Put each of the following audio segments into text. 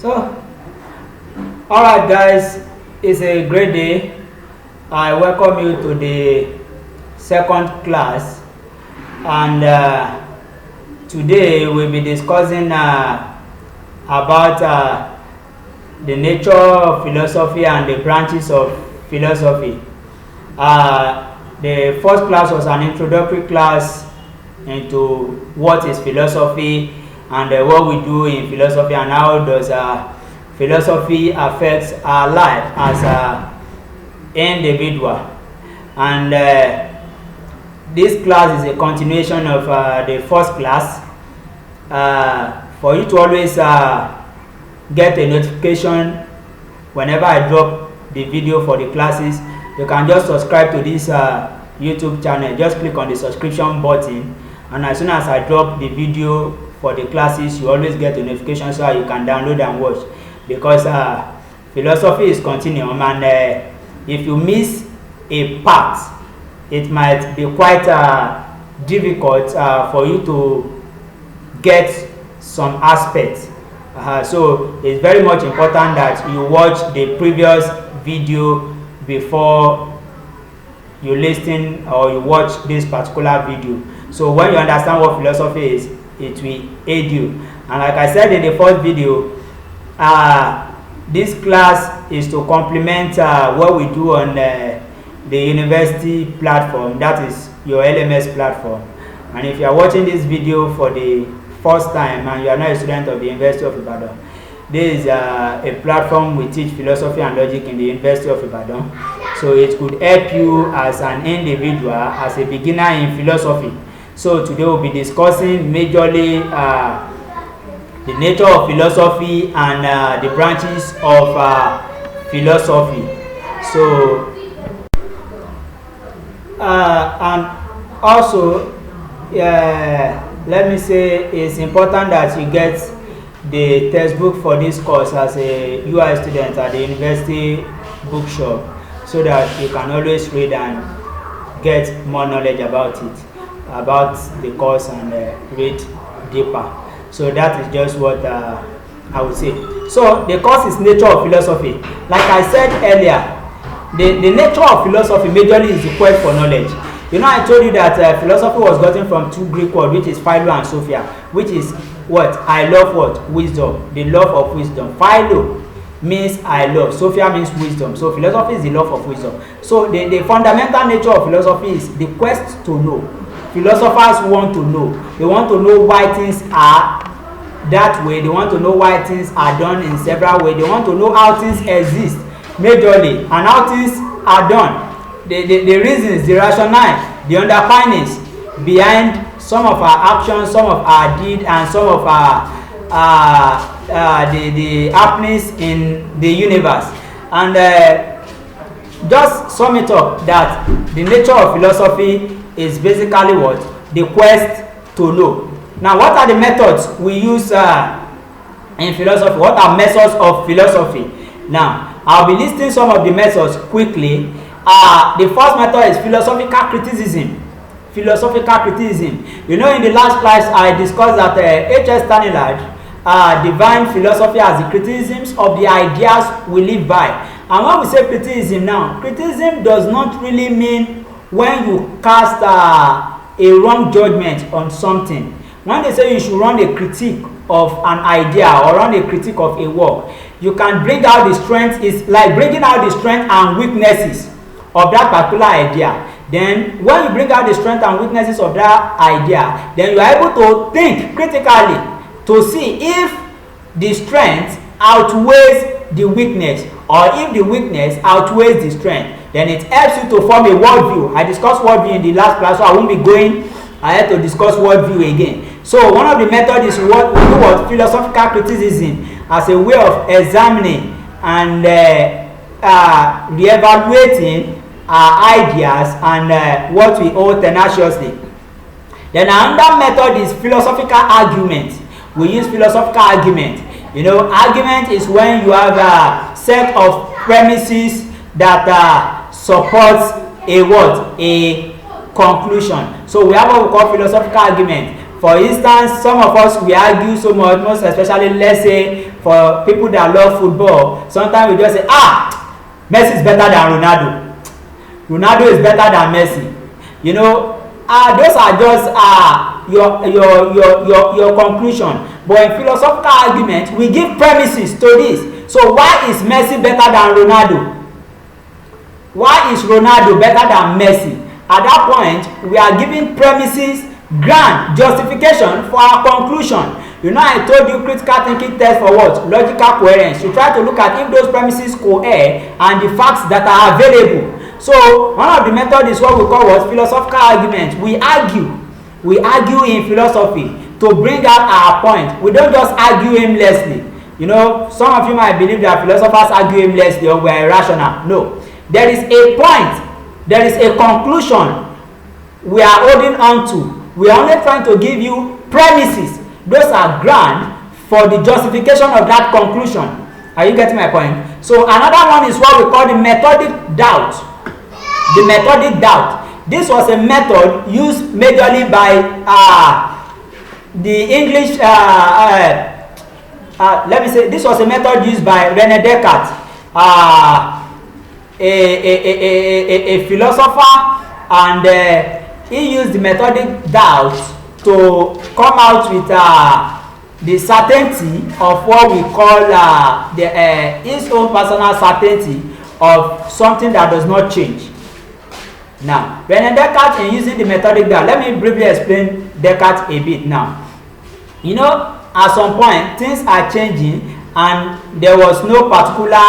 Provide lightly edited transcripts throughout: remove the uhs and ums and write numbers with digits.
So, alright guys, it's a great day. I welcome you to the second class, and today we'll be discussing about the nature of philosophy and the branches of philosophy. The first class was an introductory class into what is philosophy and what we do in philosophy and how does philosophy affects our life as an individual. And this class is a continuation of the first class. For you to always get a notification whenever I drop the video for the classes, you can just subscribe to this YouTube channel. Just click on the subscription button, and as soon as I drop the video for the classes, you always get a notification so you can download and watch, because philosophy is continuum, and if you miss a part, it might be quite difficult for you to get some aspects. So it's very much important that you watch the previous video before you listen or you watch this particular video. So when you understand what philosophy is, it will aid you. And like I said in the first video, this class is to complement what we do on the university platform, that is your LMS platform. And if you are watching this video for the first time and you are not a student of the University of Ibadan, this is a platform we teach philosophy and logic in the University of Ibadan. So it could help you as an individual, as a beginner in philosophy. So today we'll be discussing majorly the nature of philosophy and the branches of philosophy. So and also let me say it's important that you get the textbook for this course as a UI student at the university bookshop, so that you can always read and get more knowledge about it, about the course, and read deeper. So that is just what I would say. So the course is nature of philosophy. Like I said earlier, the nature of philosophy majorly is the quest for knowledge. You know, I told you that philosophy was gotten from two Greek words, which is philo and sophia, which is what? I love what? Wisdom. The love of wisdom. Philo means I love. Sophia means wisdom. So philosophy is the love of wisdom. So the fundamental nature of philosophy is the quest to know. Philosophers want to know. They want to know why things are that way. They want to know why things are done in several ways. They want to know how things exist majorly and how things are done. The reasons, the rationale, the underpinnings behind some of our actions, some of our deeds, and some of our the happenings in the universe. And just sum it up that the nature of philosophy is basically what? The quest to know. Now, what are the methods we use in philosophy? What are methods of philosophy? Now, I'll be listing some of the methods quickly. The first method is philosophical criticism. Philosophical criticism. You know, in the last class, I discussed that H.S. Tanilad defined philosophy as the criticisms of the ideas we live by. And when we say criticism now, criticism does not really mean when you cast a wrong judgment on something. When they say you should run a critique of an idea or run a critique of a work, you can bring out the strength. It's like bringing out the strength and weaknesses of that particular idea. Then when you bring out the strength and weaknesses of that idea, then you are able to think critically to see if the strength outweighs the weakness, or if the weakness outweighs the strength. Then it helps you to form a worldview. I discussed worldview in the last class, so I won't be going ahead to discuss worldview again. So one of the methods is what we do, what philosophical criticism, as a way of examining and re-evaluating our ideas and what we hold tenaciously. Then another method is philosophical argument. We use philosophical argument. You know, argument is when you have a set of premises that supports a what? A conclusion. So we have what we call philosophical argument. For instance, some of us, we argue so much, most especially, let's say, for people that love football, sometimes we just say, Messi is better than Ronaldo. Ronaldo is better than Messi. You know, those are just your conclusion. But in philosophical argument, we give premises to this. So why is Messi better than Ronaldo? Why is Ronaldo better than Messi? At that point, we are giving premises, ground, justification for our conclusion. You know, I told you critical thinking test for what? Logical coherence. You try to look at if those premises cohere and the facts that are available. So one of the methods is what we call what? Philosophical argument. We argue in philosophy to bring out our point. We don't just argue aimlessly. You know, some of you might believe that philosophers argue aimlessly or we are irrational. No. There is a point. There is a conclusion we are holding on to. We are only trying to give you premises. Those are ground for the justification of that conclusion. Are you getting my point? So another one is what we call the methodic doubt. The methodic doubt. This was a method used majorly by the English. Let me say, this was a method used by René Descartes, a philosopher, and he used the methodic doubt to come out with the certainty of what we call his own personal certainty of something that does not change. Now, René Descartes, in using the methodic doubt, let me briefly explain Descartes a bit now. You know, at some point, things are changing, and there was no particular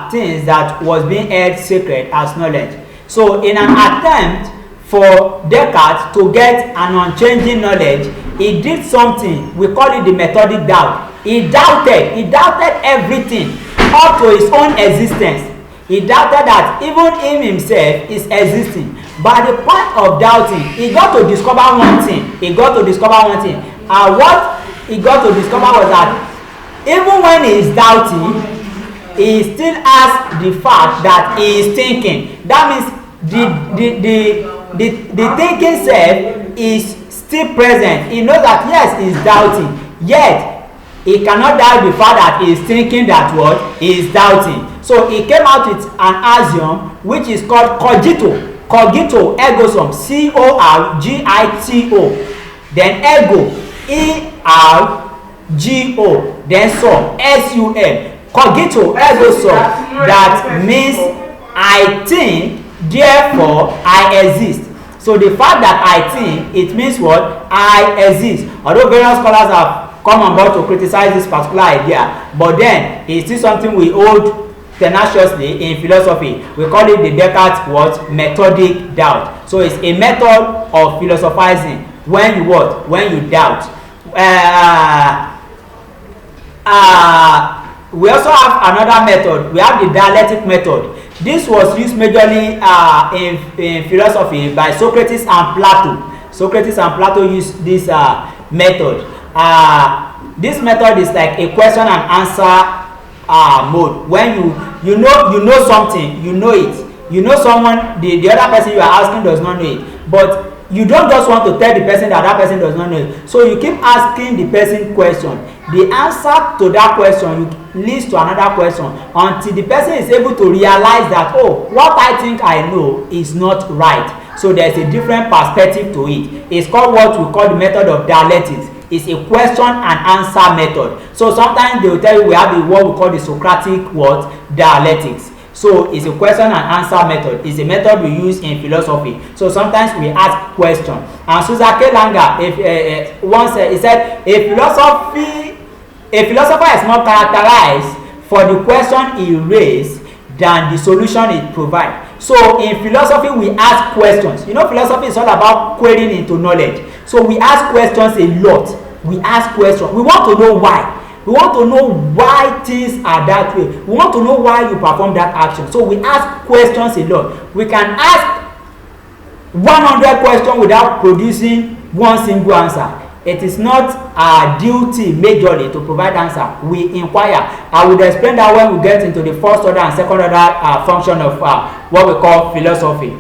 things that was being held sacred as knowledge. So, in an attempt for Descartes to get an unchanging knowledge, he did something, we call it the methodic doubt. He doubted everything up to his own existence. He doubted that even him himself is existing. By the point of doubting, he got to discover one thing. And what he got to discover was that even when he is doubting, he still has the fact that he is thinking. That means the thinking self is still present. He knows that yes, he is doubting, yet he cannot doubt the fact that he is thinking that what he is doubting. So he came out with an axiom which is called cogito ergo sum, C-O-R-G-I-T-O, then ergo, E-R-G-O, then sum, S-U-M, cogito ergo sum. That means I think, therefore I exist. So the fact that I think, it means what? I exist. Although various scholars have come on board to criticize this particular idea, but then it's still something we hold tenaciously in philosophy. We call it the Descartes what? Methodic doubt. So it's a method of philosophizing when you what? When you doubt. We also have another method. We have the dialectic method. This was used majorly in philosophy by Socrates and Plato. Socrates and Plato used this method. This method is like a question and answer mode. When you know something, you know it. You know someone, the other person you are asking does not know it. But you don't just want to tell the person that person does not know it. So you keep asking the person question. The answer to that question leads to another question until the person is able to realize that, oh, what I think I know is not right. So there's a different perspective to it. It's called what we call the method of dialectics. It's a question and answer method. So sometimes they will tell you we have what we call the Socratic what? Dialectics. So it's a question and answer method. It's a method we use in philosophy. So sometimes we ask questions. And Susan K. Langer once he said a philosopher is more characterized for the question he raised than the solution it provides. So in philosophy we ask questions. You know, philosophy is all about querying into knowledge. So we ask questions a lot. We ask questions. We want to know why. We want to know why things are that way. We want to know why you perform that action. So we ask questions a lot. We can ask 100 questions without producing one single answer. It is not our duty majorly to provide answer. We inquire. I will explain that when we get into the first order and second order function of what we call philosophy.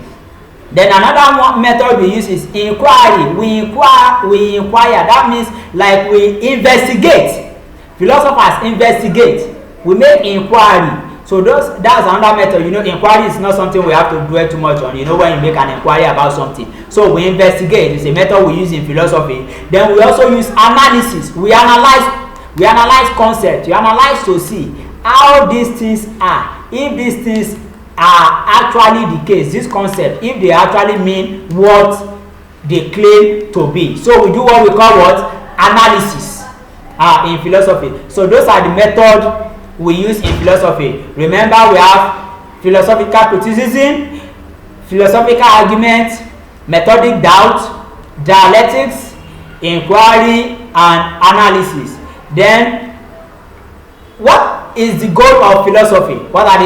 Then another one method we use is inquiry. We inquire. That means like we investigate. Philosophers investigate. We make inquiry. So that's another method. You know, inquiry is not something we have to dwell too much on. You know, when you make an inquiry about something. So we investigate. It's a method we use in philosophy. Then we also use analysis. We analyze concepts. We analyze to see how these things are. If these things are actually the case, this concept, if they actually mean what they claim to be. So we do what we call what? Analysis in philosophy. So those are the methods we use in philosophy. Remember, we have philosophical criticism, philosophical argument, methodic doubt, dialectics, inquiry, and analysis. Then what is the goal of philosophy? What are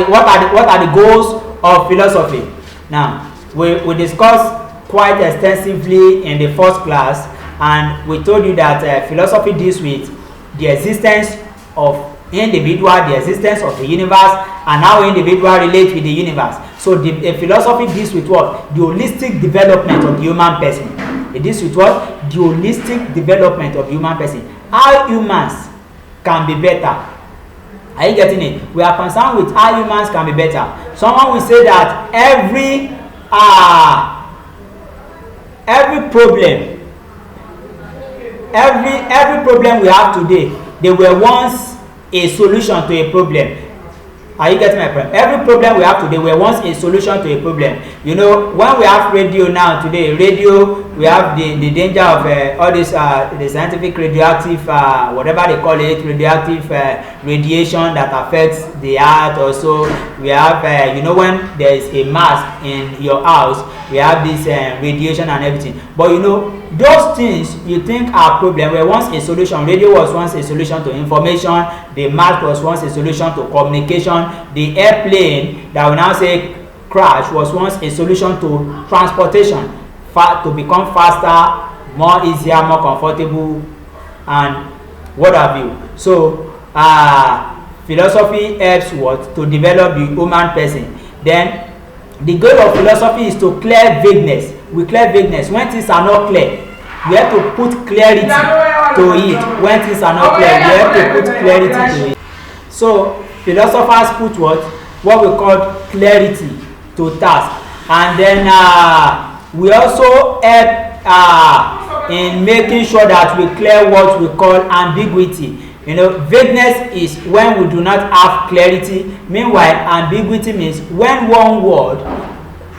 the goals of philosophy? Now we discussed quite extensively in the first class, and we told you that philosophy deals with the existence of individual, the existence of the universe, and how individual relate with the universe. So the philosophy deals with what? The holistic development of the human person. It deals with what? The holistic development of the human person. How humans can be better. Are you getting it? We are concerned with how humans can be better. Someone will say that every problem we have today, they were once a solution to a problem. Are you getting my point? Every problem we have today were once a solution to a problem. You know, when we have radio now today, we have the danger of all this the scientific radioactive whatever they call it, radioactive radiation that affects the earth. Also we have you know, when there is a mask in your house, we have this radiation and everything. But you know, those things you think are problem were once a solution. Radio was once a solution to information. The mask was once a solution to communication. The airplane that we now say crash was once a solution to transportation, to become faster, more easier, more comfortable, and what have you. So philosophy helps what? To develop the human person. Then the goal of philosophy is to clear vagueness. We clear vagueness when things are not clear. We have to put clarity to it. When things are not clear, we have to put clarity to it. So philosophers put what we call clarity to task. And then we also help in making sure that we clear what we call ambiguity. You know, vagueness is when we do not have clarity. Meanwhile, ambiguity means when one word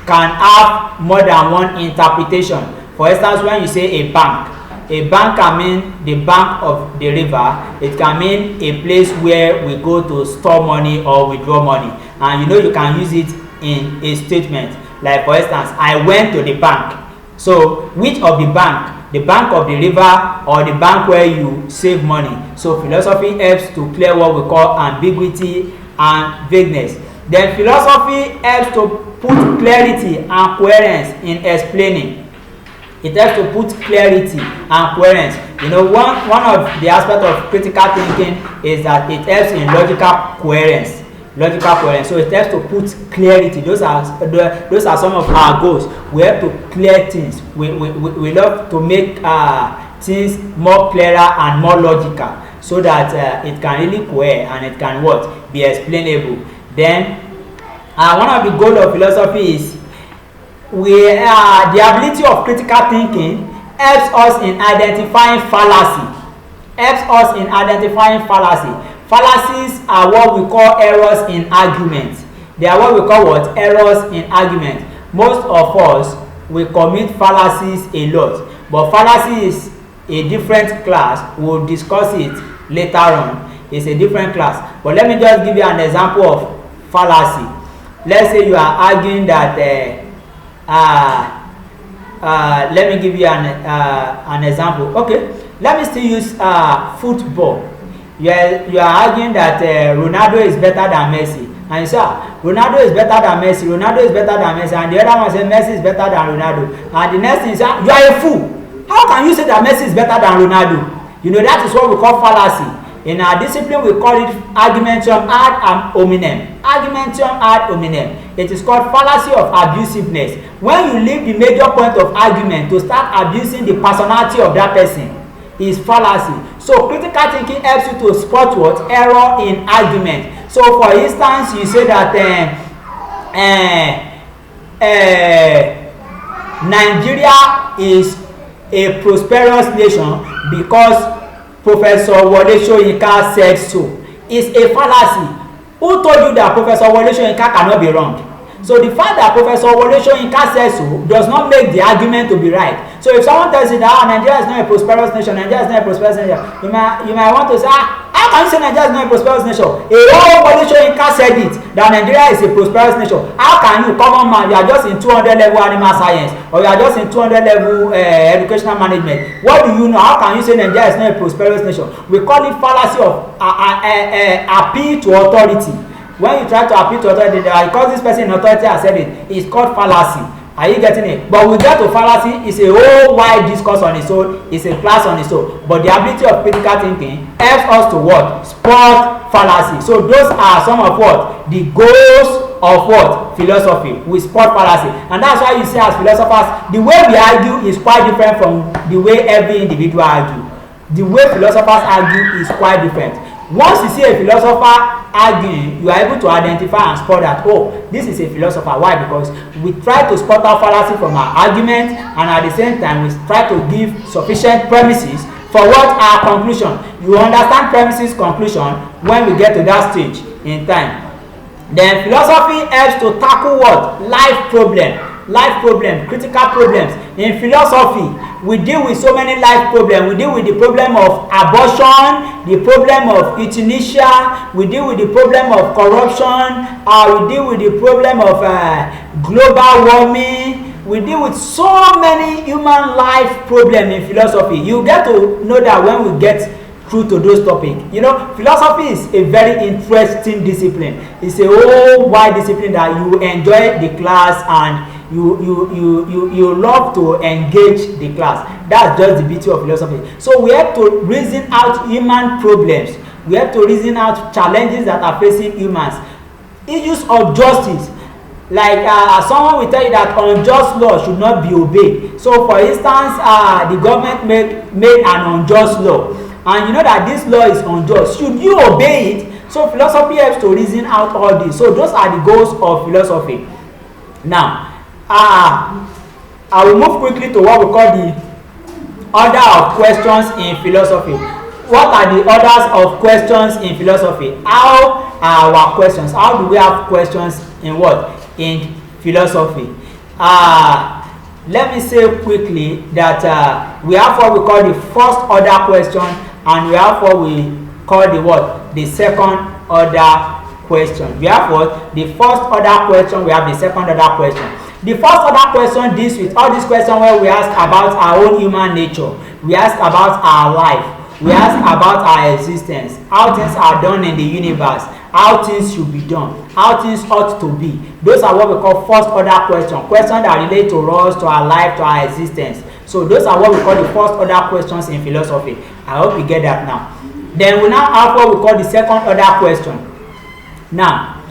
can have more than one interpretation. For instance, when you say a bank can mean the bank of the river. It can mean a place where we go to store money or withdraw money. And you know, you can use it in a statement. Like for instance, I went to the bank. So which of the bank? The bank of the river or the bank where you save money? So philosophy helps to clear what we call ambiguity and vagueness. Then philosophy helps to put clarity and coherence in explaining. It helps to put clarity and coherence. You know, one of the aspects of critical thinking is that it helps in logical coherence. So it helps to put clarity. Those are some of our goals. We have to clear things. We love to make things more clearer and more logical, so that it can really cohere and it can be explainable. Then one of the goals of philosophy is the ability of critical thinking helps us in identifying fallacy. Fallacies are what we call errors in argument. They are what we call errors in argument. Most of us, we commit fallacies a lot, but fallacy is a different class. We'll discuss it later on. It's a different class. But let me just give you an example of fallacy. Let's say you are arguing that let me give you an example. Okay, let me still use football. You are arguing that Ronaldo is better than Messi, and you say Ronaldo is better than Messi, and the other one says Messi is better than Ronaldo, and the next thing is you are a fool. How can you say that Messi is better than Ronaldo? You know, that is what we call fallacy. In our discipline, we call it argumentum ad hominem. Argumentum ad hominem. It is called fallacy of abusiveness. When you leave the major point of argument to start abusing the personality of that person, is fallacy. So critical thinking helps you to spot what? Error in argument. So for instance, you say that Nigeria is a prosperous nation because Professor Wole Soyinka said so. It's a fallacy. Who told you that Professor Wole Soyinka cannot be wrong? So the fact that Professor Wole Soyinka says so does not make the argument to be right. So if someone tells you that Nigeria is not a prosperous nation, Nigeria is not a prosperous nation, you might want to say, how can you say Nigeria is not a prosperous nation? Wole Soyinka said it, that Nigeria is a prosperous nation. How can you, common man, you are just in 200 level animal science, or you are just in 200 level educational management. What do you know? How can you say Nigeria is not a prosperous nation? We call it fallacy of appeal to authority. When you try to appeal to authority, because this person in authority has said it, it's called fallacy. Are you getting it? But we get to fallacy, it's a whole wide discourse on its own, it's a class on its own. But the ability of critical thinking helps us to what? Spot fallacy. So those are some of what? The goals of what? Philosophy. We spot fallacy. And that's why you see as philosophers, the way we argue is quite different from the way every individual argue. The way philosophers argue is quite different. Once you see a philosopher arguing, you are able to identify and spot that, oh, this is a philosopher. Why? Because we try to spot out fallacy from our argument, and at the same time we try to give sufficient premises for what? Our conclusion. You understand premises, conclusion when we get to that stage in time. Then philosophy helps to tackle what? Life problem, critical problems. In philosophy, we deal with so many life problems. We deal with the problem of abortion, the problem of euthanasia, we deal with the problem of corruption, we deal with the problem of global warming. We deal with so many human life problems in philosophy. You get to know that when we get through to those topics. You know, philosophy is a very interesting discipline. It's a whole wide discipline that you enjoy the class and you love to engage the class. That's just the beauty of philosophy. So we have to reason out human problems. We have to reason out challenges that are facing humans. Issues of justice. Like someone will tell you that unjust law should not be obeyed. So for instance, the government made an unjust law, and you know that this law is unjust. Should you obey it? So philosophy helps to reason out all this. So those are the goals of philosophy. Now, I will move quickly to what we call the order of questions in philosophy. What are the orders of questions in philosophy? How are our questions? How do we have questions in what? In philosophy. Let me say quickly that we have what we call the first order question, and we have what we call the what? The second order question. We have what? The first order question, we have the second order question. The first order question deals with all these questions where we ask about our own human nature, we ask about our life, we ask about our existence, how things are done in the universe, how things should be done, how things ought to be. Those are what we call first order questions, questions that relate to us, to our life, to our existence. So those are what we call the first order questions in philosophy. I hope you get that now. Then we now have what we call the second order question. Now,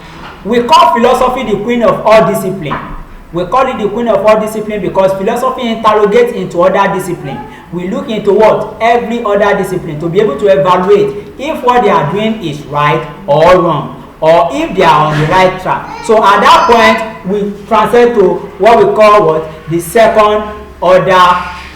we call philosophy the queen of all discipline. We call it the queen of all discipline because philosophy interrogates into other discipline. We look into what? Every other discipline to be able to evaluate if what they are doing is right or wrong, or if they are on the right track. So at that point, we translate to what we call what? The second order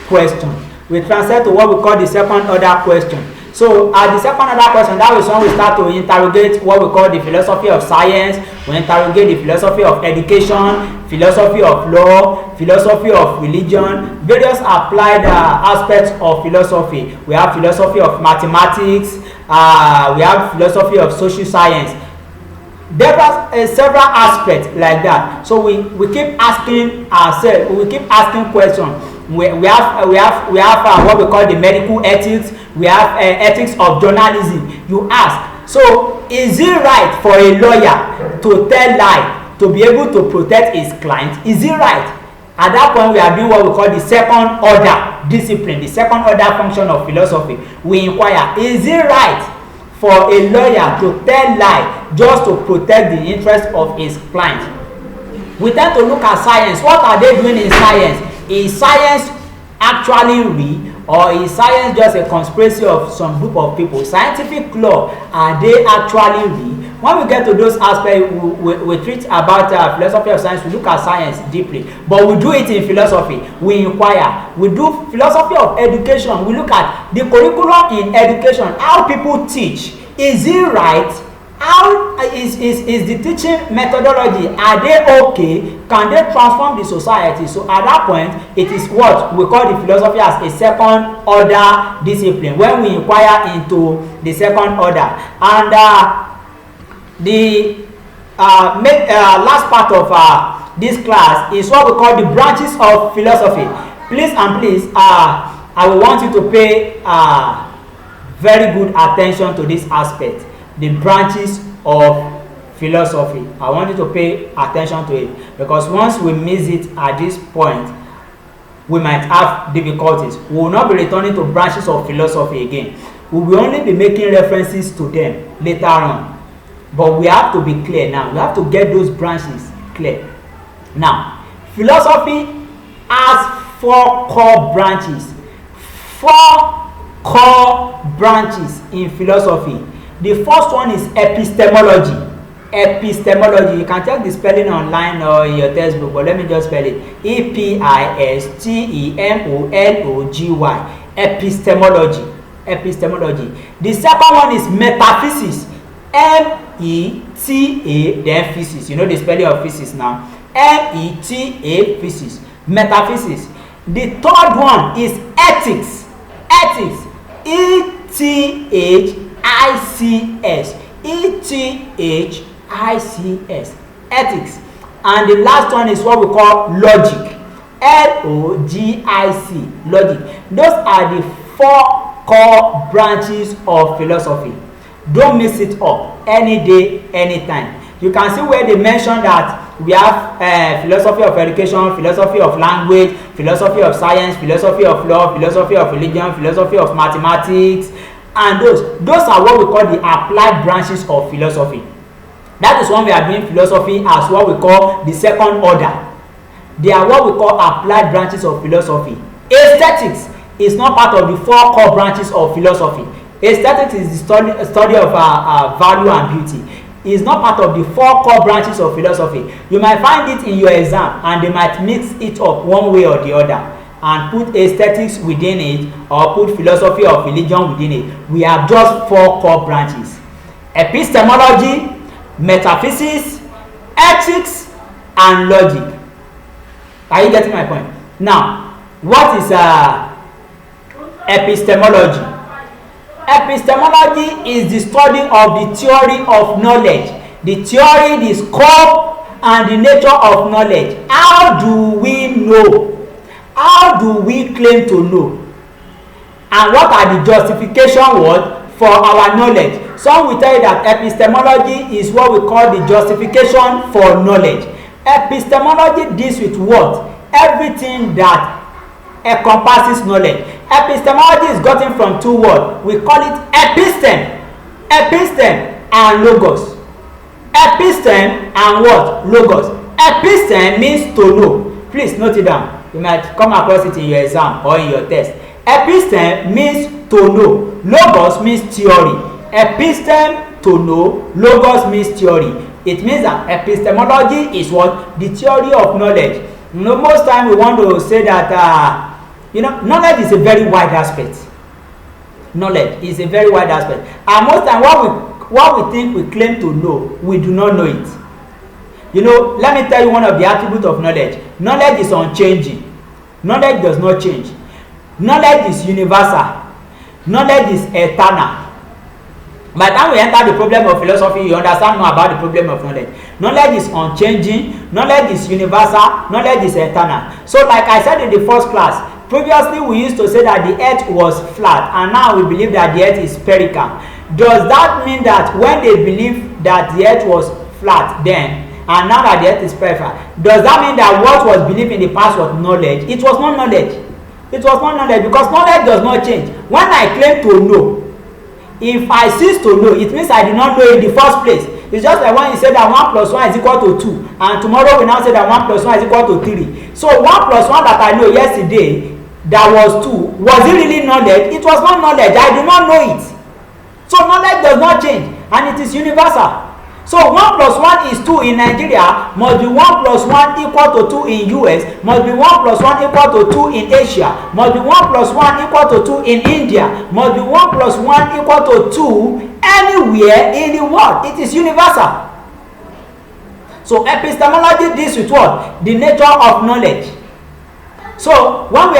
question. We translate to what we call the second order question. So at the second order question, that is when we start to interrogate what we call the philosophy of science. We interrogate the philosophy of education, philosophy of law, philosophy of religion, various applied aspects of philosophy. We have philosophy of mathematics, we have philosophy of social science. There are several aspects like that. So we keep asking ourselves, we keep asking questions. We have what we call the medical ethics. We have ethics of journalism. You ask, so is it right for a lawyer to tell lie to be able to protect his client? Is it right? At that point, we are doing what we call the second order discipline, the second order function of philosophy. We inquire, is it right for a lawyer to tell lie just to protect the interest of his client. We tend to look at science. What are they doing in science? Is science actually real, or is science just a conspiracy of some group of people? Scientific law, are they actually real? When we get to those aspects, we treat about philosophy of science. We look at science deeply, but we do it in philosophy. We inquire. We do philosophy of education. We look at the curriculum in education, how people teach. Is it right? How is the teaching methodology? Are they okay? Can they transform the society? So at that point, it is what we call the philosophy as a second order discipline, when we inquire into the second order. And the last part of this class is what we call the branches of philosophy. Please and please, I will want you to pay very good attention to this aspect, the branches of philosophy. I want you to pay attention to it, because once we miss it at this point, we might have difficulties. We will not be returning to branches of philosophy again. We will only be making references to them later on. But we have to be clear now. We have to get those branches clear. Now, philosophy has 4 core branches. 4 core branches in philosophy. The first one is epistemology. Epistemology. You can check the spelling online or in your textbook, but let me just spell it. Epistemology. Epistemology. Epistemology. The second one is metaphysics. M-E-T-A, then physics. You know the spelling of physics now. M-E-T-A, physics. Metaphysics. The third one is ethics. Ethics. E-T-H-I-C-S. E-T-H-I-C-S. Ethics. And the last one is what we call logic. L-O-G-I-C. Logic. Those are the 4 core branches of philosophy. Don't mix it up any day, anytime. You can see where they mention that we have philosophy of education, philosophy of language, philosophy of science, philosophy of law, philosophy of religion, philosophy of mathematics, and those are what we call the applied branches of philosophy. That is when we are doing philosophy as what we call the second order. They are what we call applied branches of philosophy. Aesthetics is not part of the 4 core branches of philosophy. Aesthetics is the study of value and beauty. It is not part of the 4 core branches of philosophy. You might find it in your exam, and they might mix it up one way or the other and put aesthetics within it, or put philosophy of religion within it. We have just 4 core branches: epistemology, metaphysics, ethics, and logic. Are you getting my point? Now, what is epistemology? Epistemology is the study of the theory of knowledge. The theory, the scope, and the nature of knowledge. How do we know? How do we claim to know? And what are the justification words for our knowledge? Some will tell you that epistemology is what we call the justification for knowledge. Epistemology deals with what? Everything that encompasses knowledge. Epistemology is gotten from 2 words. We call it epistem. Epistem and logos. Epistem and what? Logos. Epistem means to know. Please note it down. You might come across it in your exam or in your test. Epistem means to know. Logos means theory. Epistem, to know. Logos means theory. It means that epistemology is what? The theory of knowledge. You know, most time we want to say that knowledge is a very wide aspect. Knowledge is a very wide aspect. And most time what we think we claim to know, we do not know it. Let me tell you one of the attributes of knowledge. Knowledge is unchanging. Knowledge does not change. Knowledge is universal. Knowledge is eternal. By the time we enter the problem of philosophy, you understand more about the problem of knowledge. Knowledge is unchanging. Knowledge is universal. Knowledge is eternal. So like I said in the first class, previously we used to say that the earth was flat, and now we believe that the earth is spherical. Does that mean that when they believed that the earth was flat then, and now that the earth is spherical, does that mean that what was believed in the past was knowledge? It was not knowledge. It was not knowledge, because knowledge does not change. When I claim to know, If I cease to know, it means I did not know in the first place. It's just like when you say that 1 plus 1 is equal to 2, and tomorrow we now say that 1 plus 1 is equal to 3. So 1 plus 1 that I know yesterday, that was 2, was it really knowledge? It was not knowledge. I do not know it. So knowledge does not change, and it is universal. So 1 plus 1 is 2 in Nigeria, must be 1 plus 1 equal to 2 in US, must be 1 plus 1 equal to 2 in Asia, must be 1 plus 1 equal to 2 in India, must be 1 plus 1 equal to 2 anywhere in the world. It is universal. So epistemology deals with what? The nature of knowledge. So when we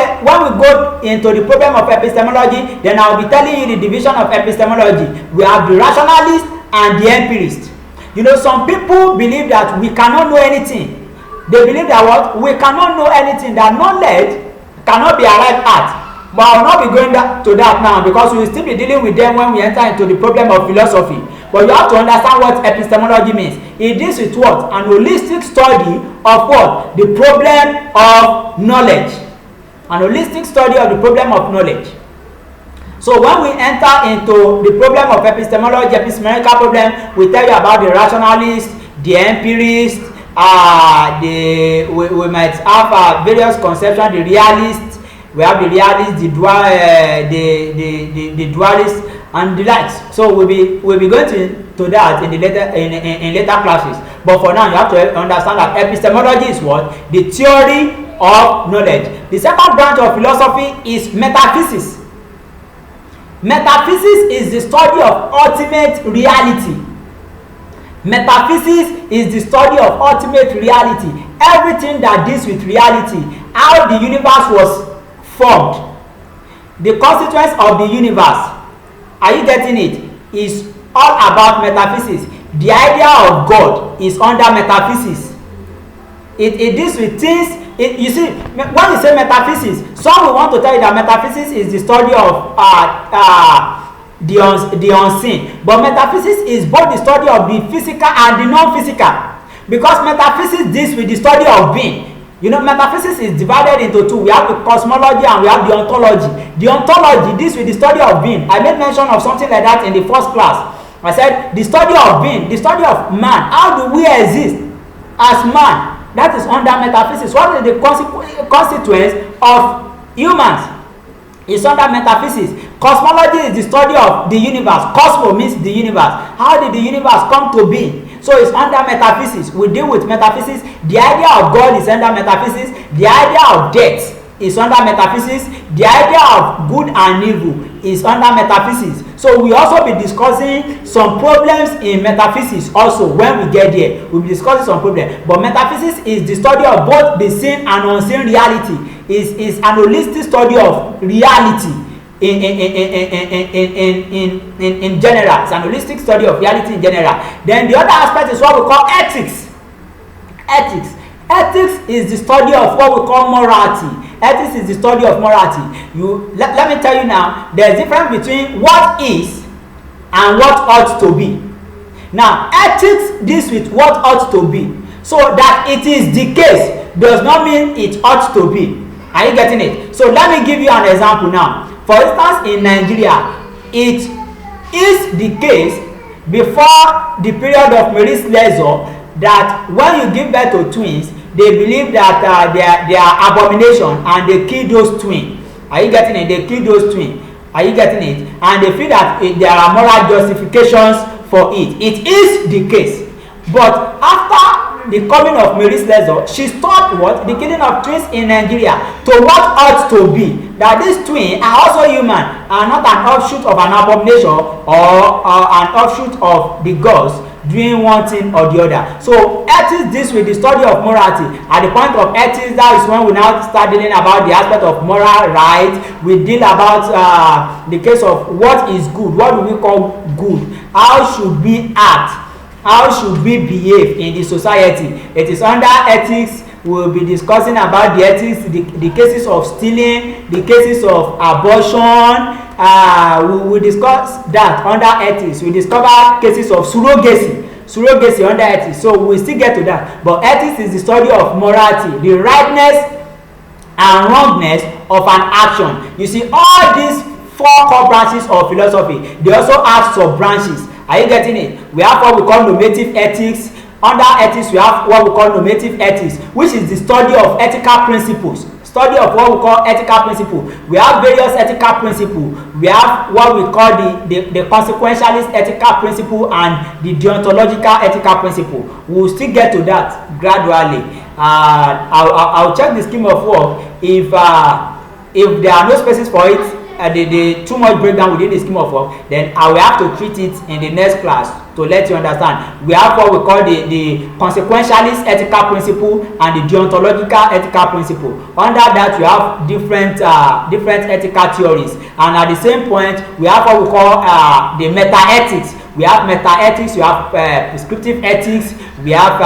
go into the problem of epistemology, then I will be telling you the division of epistemology. We have the rationalist and the empirist. You know, some people believe that we cannot know anything. They believe that what? We cannot know anything, that knowledge cannot be arrived at. But I will not be going to that now, because we will still be dealing with them when we enter into the problem of philosophy. But you have to understand what epistemology means. It deals with what? An holistic study of what? The problem of knowledge. An holistic study of the problem of knowledge. So when we enter into the problem of epistemology, epistemological problem, we tell you about the rationalist, the empirist, we might have various conceptions, the realist, we have the realist, the dualist, and the likes. So we'll be going to that in the later classes. But for now, you have to understand that epistemology is what? The theory of knowledge. The second branch of philosophy is metaphysics. Metaphysics is the study of ultimate reality. Metaphysics is the study of ultimate reality. Everything that deals with reality, how the universe was formed, the constituents of the universe, are you getting it? Is all about metaphysics. The idea of God is under metaphysics. It deals with things. You see, when you say metaphysics, some will want to tell you that metaphysics is the study of the unseen. But metaphysics is both the study of the physical and the non-physical. Because metaphysics deals with the study of being. You know, metaphysics is divided into two. We have the cosmology and we have the ontology. The ontology deals with the study of being. I made mention of something like that in the first class. I said the study of being, the study of man. How do we exist as man? That is under metaphysics. What is the constituents of humans? It's under metaphysics. Cosmology is the study of the universe. Cosmo means the universe. How did the universe come to be? So it's under metaphysics. We deal with metaphysics. The idea of God is under metaphysics. The idea of death is under metaphysics. The idea of good and evil is under metaphysics. So we also be discussing some problems in metaphysics also. When we get there, we'll be discussing some problems. But metaphysics is the study of both the seen and unseen reality. Is an holistic study of reality in general. It's an holistic study of reality in general. Then the other aspect is what we call ethics. Ethics is the study of what we call morality. Ethics is the study of morality. Let me tell you now, there is a difference between what is and what ought to be. Now, ethics deals with what ought to be. So that it is the case does not mean it ought to be. Are you getting it? So let me give you an example now. For instance, in Nigeria, it is the case before the period of Mary's leisure that when you give birth to twins, they believe that they are abomination and they kill those twins. Are you getting it? They kill those twins. Are you getting it? And they feel that there are moral justifications for it. It is the case. But after the coming of Mary's leisure, she stopped what? The killing of twins in Nigeria to what ought to be. That these twins are also human, are not an offshoot of an abomination or an offshoot of the gods doing one thing or the other. So ethics deals with the study of morality. At the point of ethics, that is when we now start dealing about the aspect of moral right. We deal about the case of what is good. What do we call good? How should we act? How should we behave in the society? It is under ethics. We will be discussing about the ethics, the cases of stealing, the cases of abortion. We will discuss that under ethics. We discover cases of surrogacy under ethics. So we will still get to that. But ethics is the study of morality, the rightness and wrongness of an action. You see, all these four core branches of philosophy. They also have sub branches. Are you getting it? We have what we call normative ethics. Under ethics, we have what we call normative ethics, which is the study of ethical principles. Study of what we call ethical principle. We have various ethical principles. We have what we call the consequentialist ethical principle and the deontological ethical principle. We will still get to that gradually. I'll check the scheme of work. If there are no spaces for it, the too much breakdown within the scheme of work, then I will have to treat it in the next class to let you understand. We have what we call the consequentialist ethical principle and the deontological ethical principle. Under that, we have different ethical theories, and at the same point, we have what we call the meta-ethics. We have meta-ethics, we have prescriptive ethics, we have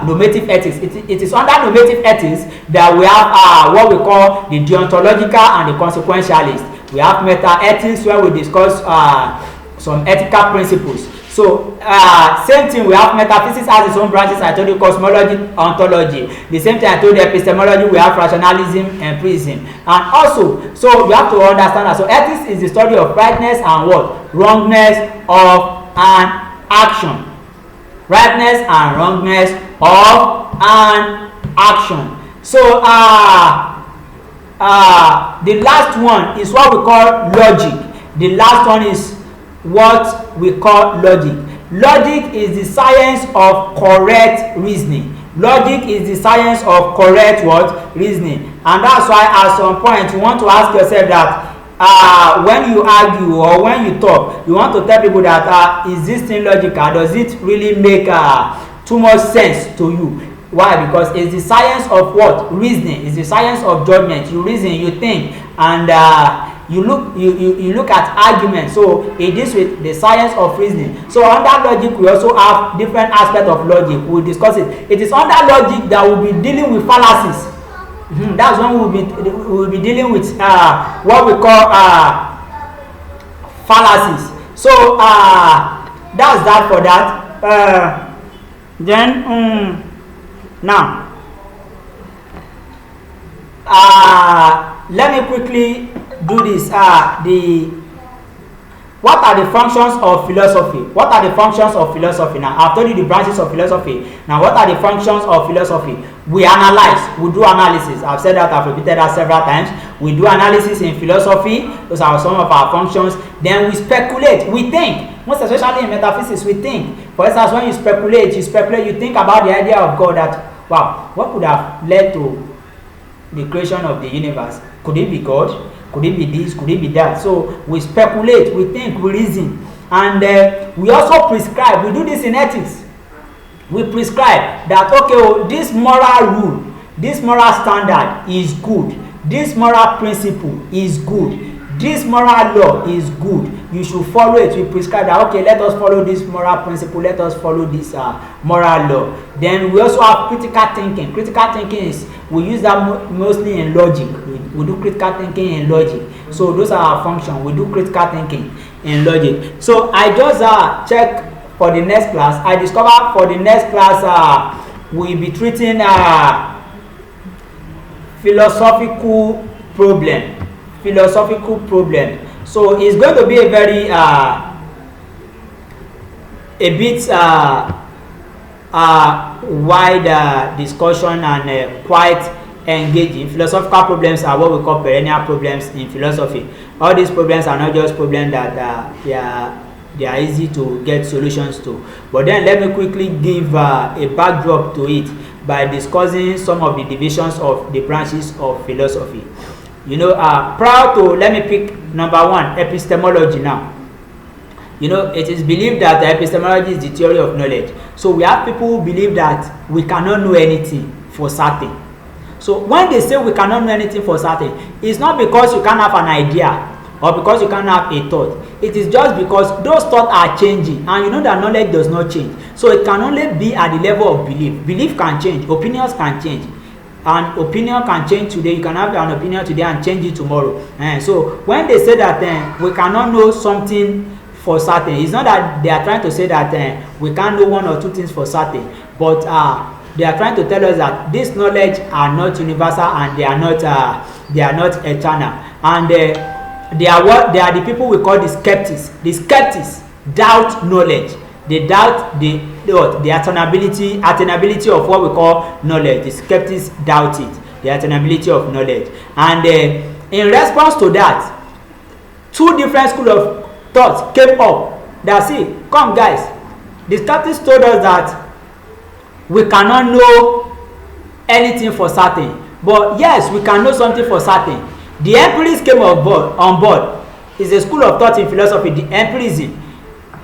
normative ethics. It is under normative ethics that we have what we call the deontological and the consequentialist. We have meta-ethics where we discuss some ethical principles. So same thing, we have metaphysics has its own branches. I told you cosmology, ontology. The same thing I told you epistemology, we have rationalism, empiricism. And also, so you have to understand that. So ethics is the study of rightness and what? Wrongness of an action. Rightness and wrongness of an action. So the last one is what we call logic. The last one is what we call logic. Logic is the science of correct reasoning. Logic is the science of correct what? Reasoning. And that's why at some point you want to ask yourself that when you argue or when you talk, you want to tell people that is this thing logical? Does it really make too much sense to you? Why? Because it's the science of what? Reasoning. It's the science of judgment. You reason, you think, and you look at arguments. So it is with the science of reasoning. So under logic, we also have different aspects of logic. We'll discuss it. It is under logic that we'll be dealing with fallacies. That's when we'll be dealing with what we call fallacies. So that's that for that. Then now let me quickly do this. What are the functions of philosophy? What are the functions of philosophy? Now I've told you the branches of philosophy. Now what are the functions of philosophy? We analyze, we do analysis. I've said that, I've repeated that several times. We do analysis in philosophy. Those are some of our functions. Then we speculate, we think. Most especially in metaphysics, we think. For instance, when you speculate, you think about the idea of God, that wow, what could have led to the creation of the universe? Could it be God? Could it be this? Could it be that? So we speculate, we think, we reason. And we also prescribe. We do this in ethics. We prescribe that, okay, this moral rule, this moral standard is good. This moral principle is good. This moral law is good. You should follow it. We prescribe that, okay, let us follow this moral principle. Let us follow this moral law. Then we also have critical thinking. Critical thinking is, we use that mostly in logic. We do critical thinking in logic. So those are our functions. We do critical thinking in logic. So I just check for the next class. I discovered for the next class we'll be treating philosophical problem. Philosophical problem. So it's going to be a very wide discussion and quite engaging. Philosophical problems are what we call perennial problems in philosophy. All these problems are not just problems that they are easy to get solutions to. But then let me quickly give a backdrop to it by discussing some of the divisions of the branches of philosophy. You know, prior to, let me pick number one, epistemology now. You know, it is believed that epistemology is the theory of knowledge. So we have people who believe that we cannot know anything for certain. So when they say we cannot know anything for certain, it's not because you can't have an idea or because you can't have a thought. It is just because those thoughts are changing, and you know that knowledge does not change. So it can only be at the level of belief. Belief can change, opinions can change. An opinion can change today. You can have an opinion today and change it tomorrow. So when they say that we cannot know something for certain, it's not that they are trying to say that we can't know one or two things for certain, but they are trying to tell us that this knowledge are not universal and they are not eternal. And they are the people we call the skeptics. The skeptics doubt knowledge. They doubt the attainability of what we call knowledge. The skeptics doubt it, the attainability of knowledge. And in response to that, two different schools of thought came up. That see, come guys, the skeptics told us that we cannot know anything for certain, but yes, we can know something for certain. The empirics came on board. It's a school of thought in philosophy, the empiricism.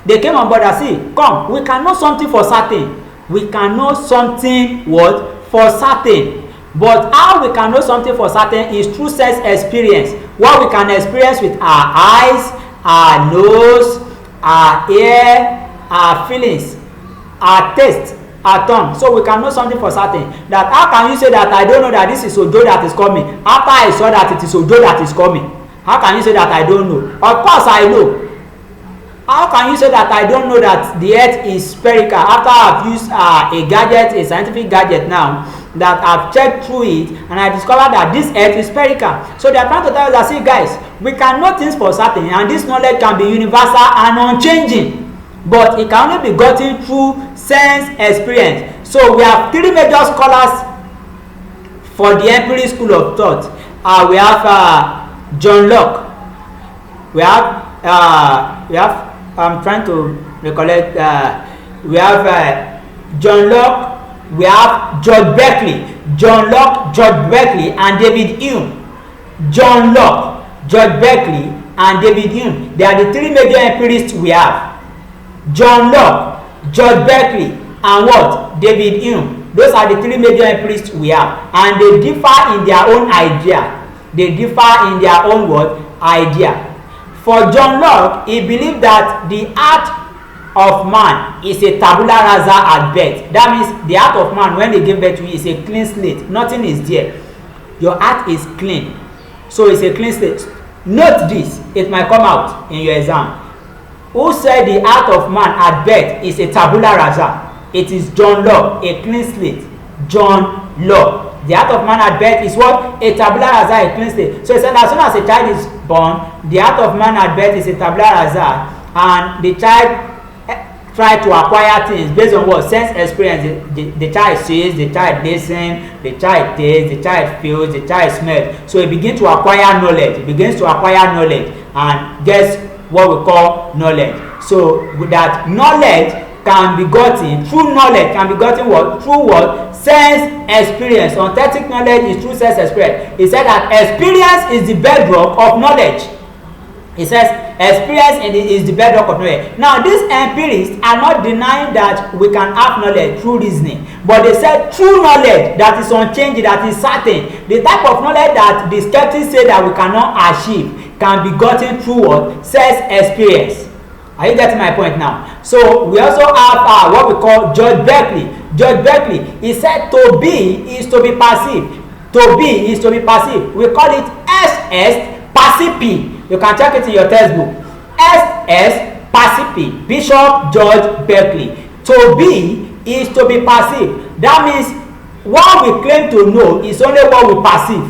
They came on board and say, come, we can know something for certain. We can know something what? For certain. But how we can know something for certain is through sense experience. What we can experience with our eyes, our nose, our ear, our feelings, our taste, our tongue. So we can know something for certain. That how can you say that I don't know that this is Ojo that is coming after I saw that it is Ojo that is coming? How can you say that I don't know? Of course I know. How can you say that I don't know that the earth is spherical after I've used a gadget, a scientific gadget now, that I've checked through it and I discovered that this earth is spherical? So they are trying to tell us that, see guys, we can know things for certain and this knowledge can be universal and unchanging, but it can only be gotten through sense experience. So we have three major scholars for the empirical school of thought. We have John Locke. We have I'm trying to recollect. We have John Locke. We have George Berkeley. John Locke, George Berkeley, and David Hume. John Locke, George Berkeley, and David Hume. They are the three major empirists we have. John Locke, George Berkeley, and what? David Hume. Those are the three major empirists we have, and they differ in their own idea. They differ in their own what? Idea. For John Locke, he believed that the heart of man is a tabula rasa at birth. That means the heart of man, when they give birth to you, is a clean slate. Nothing is there. Your heart is clean. So it's a clean slate. Note this. It might come out in your exam. Who said the heart of man at birth is a tabula rasa? It is John Locke, a clean slate. John Locke. The heart of man at birth is what? A tabula rasa, a clean slate. So he said as soon as a child is born, the heart of man at birth is a tabula rasa, and the child try to acquire things based on what? Sense experience. The child sees, the child listens, the child tastes, the child feels, the child smells. So he begins to acquire knowledge. He begins to acquire knowledge and gets what we call knowledge. So with that knowledge can be gotten, true knowledge can be gotten what? Through what? Sense experience. Authentic knowledge is through sense experience. He said that experience is the bedrock of knowledge. He says experience is the bedrock of knowledge. Now these empirists are not denying that we can have knowledge through reasoning, but they said true knowledge that is unchanging, that is certain, the type of knowledge that the skeptics say that we cannot achieve, can be gotten through what? Sense experience. Are you getting my point now? So we also have what we call George Berkeley. George Berkeley, he said to be is to be passive. To be is to be passive. We call it SS passive. You can check it in your textbook. SS passive. Bishop George Berkeley. To be is to be passive. That means what we claim to know is only what we perceive.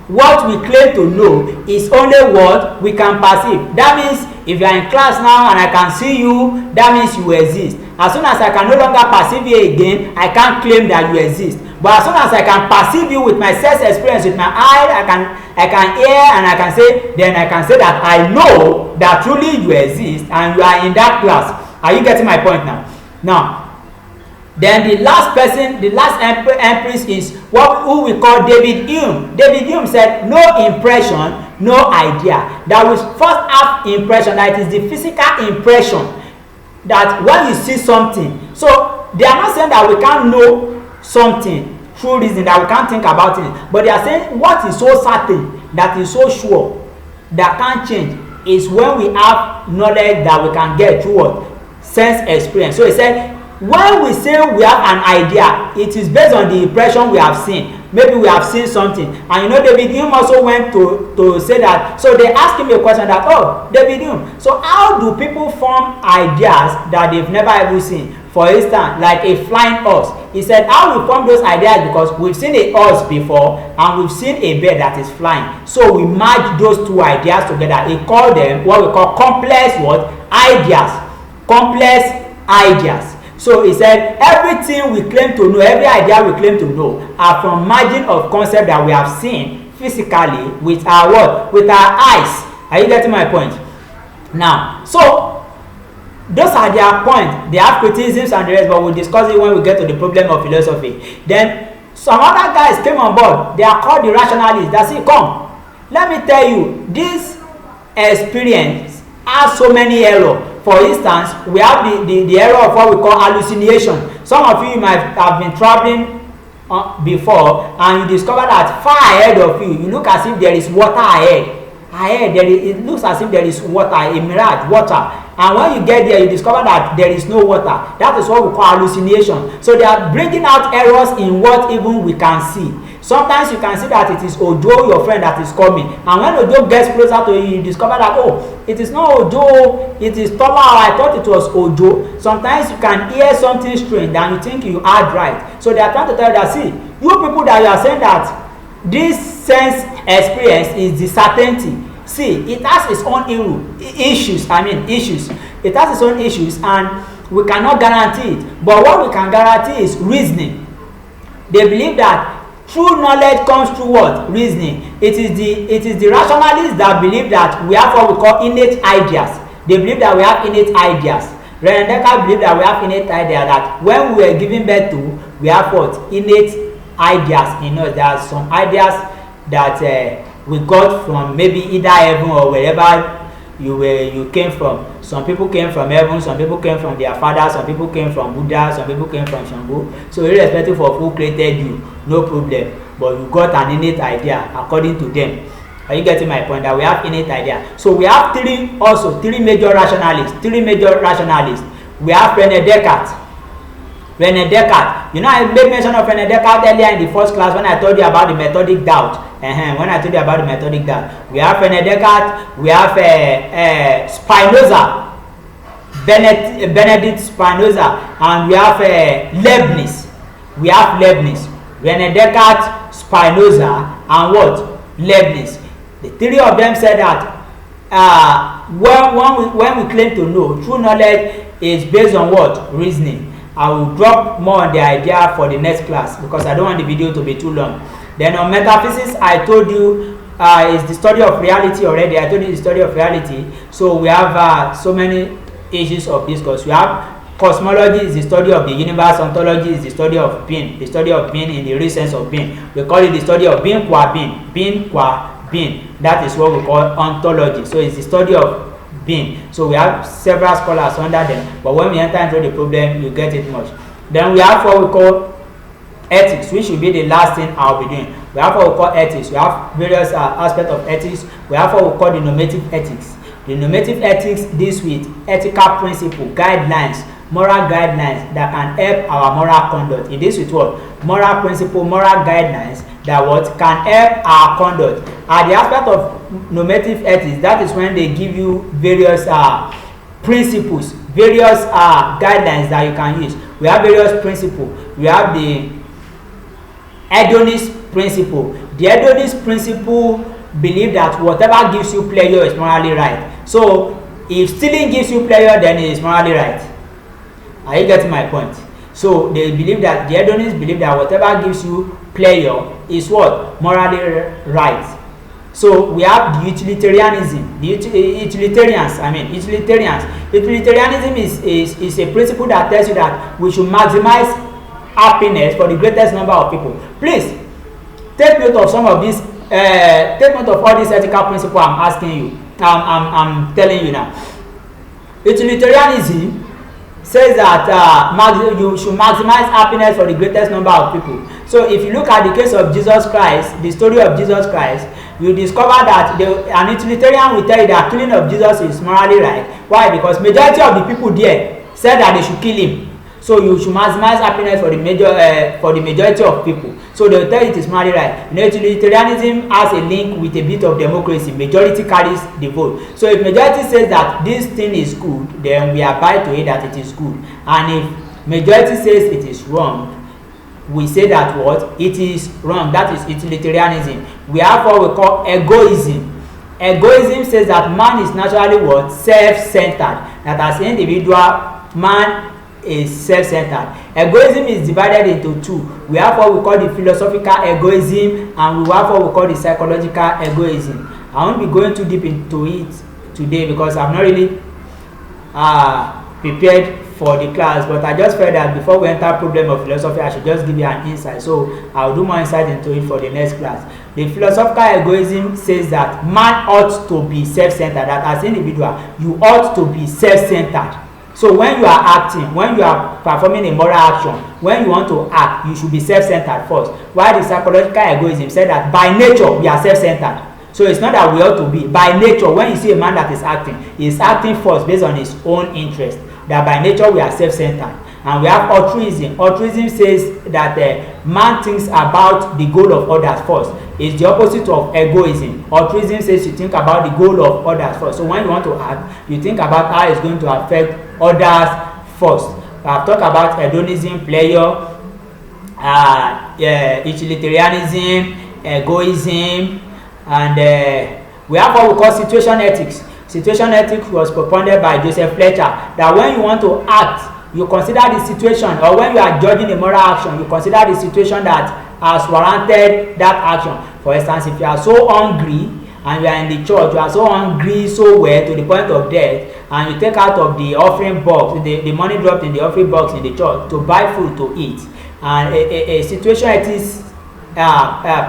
What we claim to know is only what we can perceive. That means if you are in class now and I can see you, that means you exist. As soon as I can no longer perceive you again, I can't claim that you exist. But as soon as I can perceive you with my sense experience, with my eye, I can hear and I can say, then I can say that I know that truly you exist and you are in that class. Are you getting my point now? Now, then the last person, the last empirist is who we call David Hume. David Hume said, no impression, no idea. That we first have impression, that it is the physical impression that when you see something. So they are not saying that we can't know something through reason, that we can't think about it, but they are saying what is so certain, that is so sure, that can't change, is when we have knowledge that we can get through what? Sense experience. So he said, when we say we have an idea, it is based on the impression we have seen. Maybe we have seen something. And you know, David Hume also went to say that. So they asked him a question that, oh, David Hume, so how do people form ideas that they've never ever seen? For instance, like a flying horse. He said how we form those ideas because we've seen a horse before and we've seen a bird that is flying. So we merge those two ideas together. He called them what we call complex what? Ideas. Complex ideas. So he said everything we claim to know, every idea we claim to know are from margin of concept that we have seen physically with our what? With our eyes. Are you getting my point? Now, so those are their points. They have criticisms and the rest, but we'll discuss it when we get to the problem of philosophy. Then some other guys came on board. They are called the rationalists. That's it. Come, let me tell you, this experience has so many errors. For instance, we have the error of what we call hallucination. Some of you might have been traveling before and you discover that far ahead of you, you look as if there is water ahead. It looks as if there is water, a mirage, water. And when you get there, you discover that there is no water. That is what we call hallucination. So they are bringing out errors in what even we can see. Sometimes you can see that it is Ojo, your friend, that is coming. And when Ojo gets closer to you, you discover that, oh, it is not Ojo, it is Tola, I thought it was Ojo. Sometimes you can hear something strange and you think you heard right. So they are trying to tell you that, see, you people that you are saying that this sense experience is the certainty. See, it has its own issues. It has its own issues and we cannot guarantee it. But what we can guarantee is reasoning. They believe that true knowledge comes through what? Reasoning. It is the rationalists that believe that we have what we call innate ideas. They believe that we have innate ideas. René Descartes believe that we have innate ideas, that when we were giving birth to, we have what? Innate ideas in us. There are some ideas that we got from maybe either heaven or wherever you came from. Some people came from heaven, some people came from their father, some people came from Buddha, some people came from Shango. So irrespective of who created you, no problem. But you got an innate idea according to them. Are you getting my point? That we have innate idea. So we have three major rationalists. We have René Descartes. You know, I made mention of René Descartes earlier in the first class when I told you about the methodic doubt. We have René Descartes, we have Spinoza, Benedict Spinoza, and we have Leibniz. René Descartes, Spinoza, and what? Leibniz. The three of them said that when we claim to know, true knowledge is based on what? Reasoning. I will drop more on the idea for the next class because I don't want the video to be too long. Then on metaphysics, I told you is the study of reality already. I told you the study of reality. So we have so many issues of discourse. We have cosmology is the study of the universe. Ontology is the study of being. The study of being in the real sense of being. We call it the study of being qua being. Being qua being. That is what we call ontology. So it's the study of being. So we have several scholars under them, but when we enter into the problem, you get it much. Then we have what we call ethics, which should be the last thing I'll be doing. We have what we call ethics. We have various aspects of ethics. We have what we call the normative ethics. The normative ethics deals with ethical principle, guidelines, moral guidelines that can help our moral conduct. It deals with what? Moral principle, moral guidelines that what can help our conduct. At the aspect of normative ethics, that is when they give you various principles, various guidelines that you can use. We have various principles. We have the hedonist principle. The hedonist principle believe that whatever gives you pleasure is morally right. So if stealing gives you pleasure, then it is morally right. Are you getting my point? So they believe that, the hedonists believe that whatever gives you pleasure is what? Morally right. So we have the utilitarianism. Utilitarianism is a principle that tells you that we should maximize happiness for the greatest number of people. Please take note of some of these. Take note of all these ethical principles I'm asking you. I'm telling you now. Utilitarianism says that you should maximize happiness for the greatest number of people. So if you look at the case of Jesus Christ, the story of Jesus Christ, you discover that an utilitarian will tell you that killing of Jesus is morally right. Why? Because majority of the people there said that they should kill him. So you should maximize happiness for the majority of people. So they will tell you it is morally right. You know, utilitarianism has a link with a bit of democracy. Majority carries the vote. So if majority says that this thing is good, then we abide to it that it is good. And if majority says it is wrong, we say that what? It is wrong. That is utilitarianism. We have what we call egoism. Egoism says that man is naturally what? Self-centered. That as an individual, man is self-centered. Egoism is divided into two. We have what we call the philosophical egoism, and we have what we call the psychological egoism. I won't be going too deep into it today because I'm not really prepared for the class, but I just felt that before we enter problem of philosophy, I should just give you an insight. So I'll do more insight into it for the next class. The philosophical egoism says that man ought to be self-centered, that as an individual, you ought to be self-centered. So when you are acting, when you are performing a moral action, when you want to act, you should be self-centered first. While the psychological egoism said that by nature, we are self-centered. So it's not that we ought to be. By nature, when you see a man that is acting, he is acting first based on his own interest. That by nature we are self-centered. And we have altruism. Altruism says that man thinks about the goal of others first. It's the opposite of egoism. Altruism says you think about the goal of others first. So when you want to act, you think about how it's going to affect others first. I've talked about hedonism, pleasure, utilitarianism, egoism, and we have what we call situation ethics. Situation ethics was propounded by Joseph Fletcher, that when you want to act, you consider the situation, or when you are judging a moral action, you consider the situation that has warranted that action. For instance, if you are so hungry and you are in the church, you are so hungry so well to the point of death, and you take out of the offering box, the money dropped in the offering box in the church to buy food to eat, and a situation ethics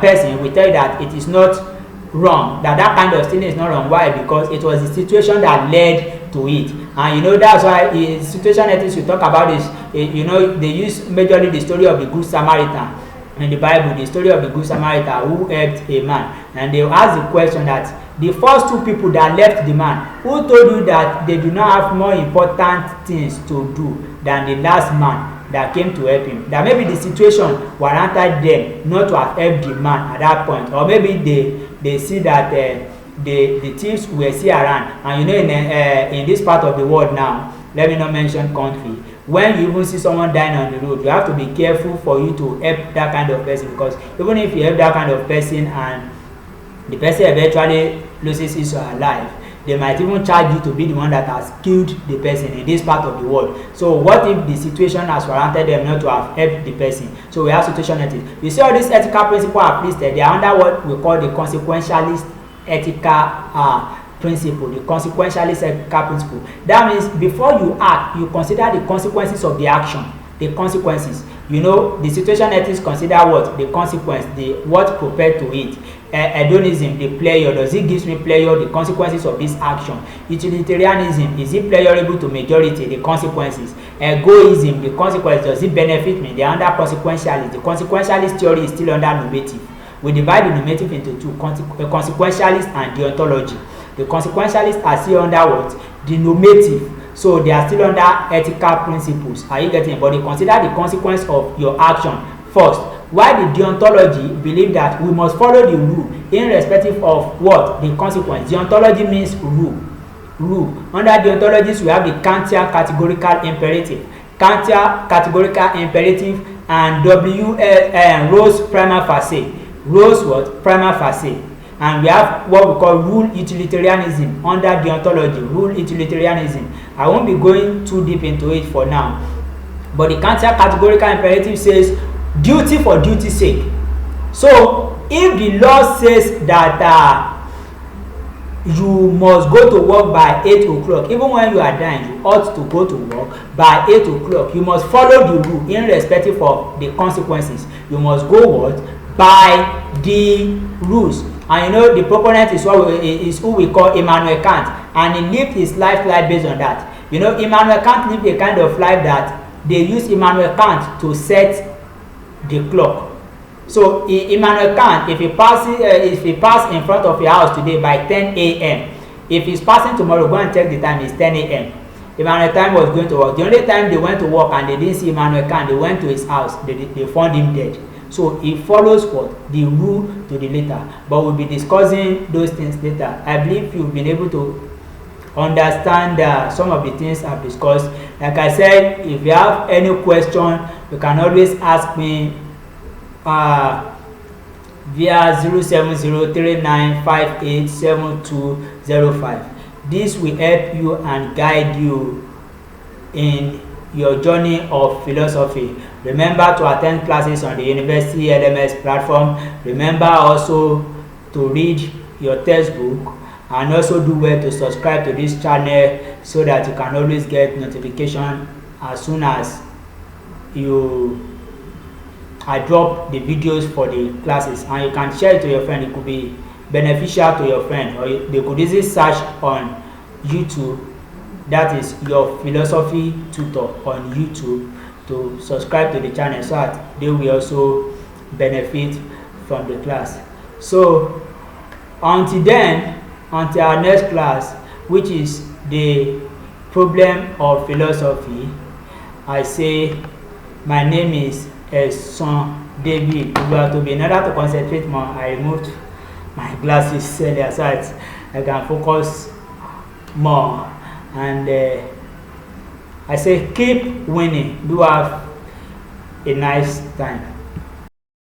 person will tell you that it is not wrong, that kind of stealing is not wrong. Why? Because it was the situation that led to it. And you know, that's why in situation ethics we talk about is, you know, they use majorly the story of the Good Samaritan in the Bible, the story of the Good Samaritan who helped a man, and they ask the question that the first two people that left the man, who told you that they do not have more important things to do than the last man that came to help him? That maybe the situation warranted them not to have helped the man at that point, or maybe they see that the thieves were still around. And you know, in this part of the world now, let me not mention country, when you even see someone dying on the road, you have to be careful for you to help that kind of person, because even if you help that kind of person and the person eventually loses his or her life, they might even charge you to be the one that has killed the person in this part of the world. So what if the situation has warranted them not to have helped the person? So we have situation ethics. You see all these ethical principles are listed. They are under what we call the consequentialist ethical principle, the consequentialist ethical principle. That means before you act, you consider the consequences of the action. The consequences. You know, the situation ethics consider what? The consequence, the what prepared to it. Hedonism, the pleasure, does it give me pleasure, the consequences of this action. Utilitarianism, is it pleasurable to majority, the consequences. Egoism, the consequence, does it benefit me, they are under consequentialist. The consequentialist theory is still under normative. We divide the normative into two, consequentialist and deontology. The consequentialists are still under what? The normative. So they are still under ethical principles. Are you getting it? But they consider the consequence of your action first. While the deontology believe that we must follow the rule irrespective of what? The consequence. Deontology means rule. Rule. Under deontologists, we have the Kantian categorical imperative. Kantian categorical imperative and Rose prima facie. Rose what? Prima facie. And we have what we call rule utilitarianism under deontology. Rule utilitarianism. I won't be going too deep into it for now. But the Kantian categorical imperative says duty for duty's sake. So if the law says that you must go to work by 8 o'clock, even when you are dying, you ought to go to work by 8 o'clock. You must follow the rule irrespective of the consequences. You must go what? By the rules. And you know, the proponent is who we call Immanuel Kant, and he lived his life based on that. You know, Immanuel Kant lived a kind of life that they use Immanuel Kant to set the clock. So Immanuel Kant, if he passes in front of your house today by 10 a.m., if he's passing tomorrow, go and check the time, it's 10 a.m. Immanuel Kant was going to work. The only time they went to work and they didn't see Immanuel Kant, they went to his house, they found him dead. So it follows what? The rule to the letter. But we'll be discussing those things later. I believe you've been able to understand some of the things I've discussed. Like I said, if you have any question, you can always ask me via 07039587205. This will help you and guide you in your journey of philosophy. Remember to attend classes on the University LMS platform. Remember also to read your textbook, and also do well to subscribe to this channel so that you can always get notification as soon as I drop the videos for the classes, and you can share it to your friend. It could be beneficial to your friend, or they could easily search on YouTube, that is your philosophy tutor on YouTube, to subscribe to the channel so that they will also benefit from the class. So until then, until our next class, which is the problem of philosophy, I say my name is Son David. In order to concentrate more, I removed my glasses earlier so that I can focus more. And I say keep winning. Do have a nice time.